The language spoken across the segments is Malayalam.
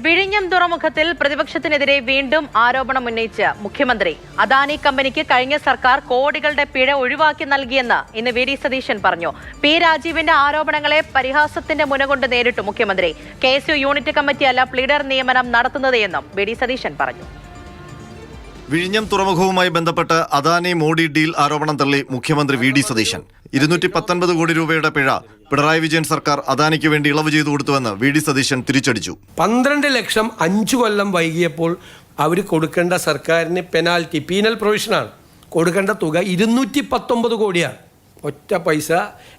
വിഴിഞ്ഞം തുറമുഖത്തിൽ പ്രതിപക്ഷത്തിനെതിരെ വീണ്ടും ആരോപണം ഉന്നയിച്ച് മുഖ്യമന്ത്രി. അദാനി കമ്പനിക്ക് കഴിഞ്ഞ സർക്കാർ കോടികളുടെ പിഴ ഒഴിവാക്കി നൽകിയെന്ന് ഇന്ന് വി.ഡി. സതീശൻ പറഞ്ഞു. പി. രാജീവിന്റെ ആരോപണങ്ങളെ പരിഹാസത്തിന്റെ മുനകൊണ്ട് നേരിട്ടു മുഖ്യമന്ത്രി. KSU യൂണിറ്റ് കമ്മിറ്റിയല്ല പ്ലീഡർ നിയമനം നടത്തുന്നത് എന്നും വി.ഡി. സതീശൻ പറഞ്ഞു. വിഴിഞ്ഞം തുറമുഖവുമായി ബന്ധപ്പെട്ട് അദാനി മോഡി ഡീൽ ആരോപണം തള്ളി മുഖ്യമന്ത്രി വി.ഡി. സതീശൻ. 219 കോടി രൂപയുടെ പിഴ പിണറായി വിജയൻ സർക്കാർ അദാനിക്ക് വേണ്ടി ഇളവ് ചെയ്തു കൊടുത്തുവെന്ന് വി.ഡി. സതീശൻ തിരിച്ചടിച്ചു. 12 ലക്ഷം 5 കൊല്ലം വൈകിയപ്പോൾ അവർ കൊടുക്കേണ്ട സർക്കാരിന് പെനാൽറ്റി പീനൽ പ്രൊവിഷനാണ്. കൊടുക്കേണ്ട തുക 219 കോടിയാണ്. ഒറ്റ പൈസ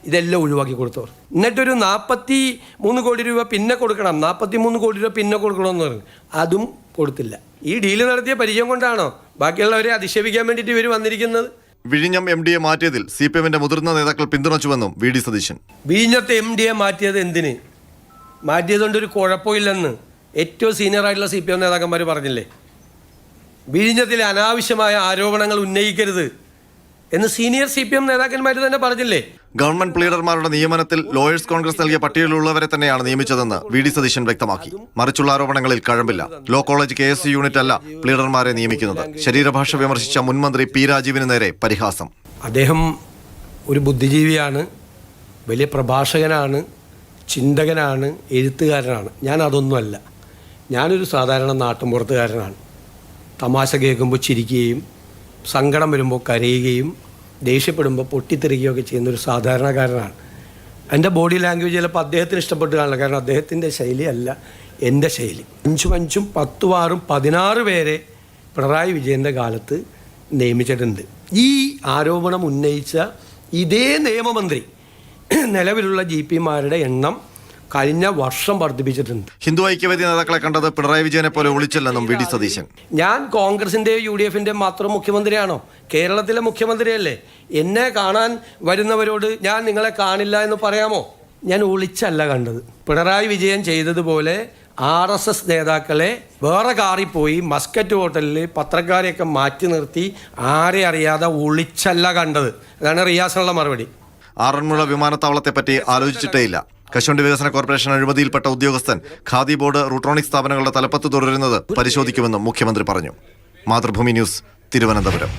ഇതെല്ലാം ഒഴിവാക്കി കൊടുത്തവർ. എന്നിട്ടൊരു 43 കോടി രൂപ പിന്നെ കൊടുക്കണം, 43 കോടി രൂപ പിന്നെ കൊടുക്കണമെന്ന് പറഞ്ഞു. അതും കൊടുത്തില്ല. ഈ ഡീല് നടത്തിയ പരിചയം കൊണ്ടാണോ ബാക്കിയുള്ളവരെ അധിക്ഷേപിക്കാൻ വേണ്ടിയിട്ട് ഇവർ വന്നിരിക്കുന്നത്? വിഴിഞ്ഞം MD മാറ്റിയതിൽ CPMന്റെ മുതിർന്ന നേതാക്കൾ പിന്തുണച്ചുവെന്നും വി.ഡി. സതീശൻ. വിഴിഞ്ഞത്തെ MD മാറ്റിയത് എന്തിന്? മാറ്റിയതുകൊണ്ടൊരു കുഴപ്പമില്ലെന്ന് ഏറ്റവും സീനിയറായിട്ടുള്ള CPM നേതാക്കന്മാർ പറഞ്ഞില്ലേ? വിഴിഞ്ഞത്തിൽ അനാവശ്യമായ ആരോപണങ്ങൾ ഉന്നയിക്കരുത് എന്ന് സീനിയർ CPM നേതാക്കന്മാർ തന്നെ പറഞ്ഞില്ലേ? ഗവൺമെന്റ് പ്ലീഡർമാരുടെ നിയമനത്തിൽ ലോയേഴ്സ് കോൺഗ്രസ് നൽകിയ പട്ടികയിലുള്ളവരെ തന്നെയാണ് നിയമിച്ചതെന്ന് വി.ഡി. സതീശൻ വ്യക്തമാക്കി. മറിച്ചുള്ള ആരോപണങ്ങളിൽ കഴമ്പില്ല. ലോ കോളേജ് KSU യൂണിറ്റ് അല്ല പ്ലീഡർമാരെ നിയമിക്കുന്നത്. ശരീരഭാഷ വിമർശിച്ച മുൻമന്ത്രി പി. രാജീവിന് നേരെ പരിഹാസം. അദ്ദേഹം ഒരു ബുദ്ധിജീവിയാണ്, വലിയ പ്രഭാഷകനാണ്, ചിന്തകനാണ്, എഴുത്തുകാരനാണ്. ഞാൻ അതൊന്നുമല്ല. ഞാനൊരു സാധാരണ നാട്ടുമ്പുറത്തുകാരനാണ്. തമാശ കേൾക്കുമ്പോൾ ചിരിക്കുകയും സങ്കടം വരുമ്പോൾ കരയുകയും ദേഷ്യപ്പെടുമ്പോൾ പൊട്ടിത്തെറിക്കുകയൊക്കെ ചെയ്യുന്നൊരു സാധാരണക്കാരനാണ്. എൻ്റെ ബോഡി ലാംഗ്വേജ് ചിലപ്പോൾ അദ്ദേഹത്തിന് ഇഷ്ടപ്പെട്ട് കാണില്ല. കാരണം അദ്ദേഹത്തിൻ്റെ ശൈലിയല്ല എൻ്റെ ശൈലി. 5 10 6 16 പേരെ പിണറായി വിജയൻ്റെ കാലത്ത് നിയമിച്ചിട്ടുണ്ട്. ഈ ആരോപണം ഉന്നയിച്ച ഇതേ നിയമമന്ത്രി നിലവിലുള്ള GP-മാരുടെ എണ്ണം കഴിഞ്ഞ വർഷം വർദ്ധിപ്പിച്ചിട്ടുണ്ട്. ഹിന്ദു ഐക്യവേദി നേതാക്കളെ കണ്ടത് പിണറായി വിജയനെ പോലെ ഒളിച്ചല്ലെന്നും വി.ഡി. സതീശൻ. ഞാൻ കോൺഗ്രസിൻ്റെയോ UDF-ൻ്റെയോ മാത്രം മുഖ്യമന്ത്രിയാണോ? കേരളത്തിലെ മുഖ്യമന്ത്രിയല്ലേ? എന്നെ കാണാൻ വരുന്നവരോട് ഞാൻ നിങ്ങളെ കാണില്ല എന്ന് പറയാമോ? ഞാൻ ഒളിച്ചല്ല കണ്ടത്. പിണറായി വിജയൻ ചെയ്തതുപോലെ RSS നേതാക്കളെ വേറെ കാറിൽ പോയി മസ്കറ്റ് ഹോട്ടലിൽ പത്രക്കാരെയൊക്കെ മാറ്റി നിർത്തി ആരെ അറിയാതെ ഒളിച്ചല്ല കണ്ടത്. അതാണ് റിയാസിനുള്ള മറുപടി. ആറന്മുള വിമാനത്താവളത്തെപ്പറ്റി ആലോചിച്ചിട്ടേയില്ല. കശുവണ്ടി വികസന കോർപ്പറേഷൻ അഴിമതിയിൽപ്പെട്ട ഉദ്യോഗസ്ഥൻ ഖാദി ബോർഡ് റൂട്രോണിക് സ്ഥാപനങ്ങളുടെ തലപ്പത്ത് തുടരുന്നത് പരിശോധിക്കുമെന്നും മുഖ്യമന്ത്രി പറഞ്ഞു. മാതൃഭൂമി ന്യൂസ്, തിരുവനന്തപുരം.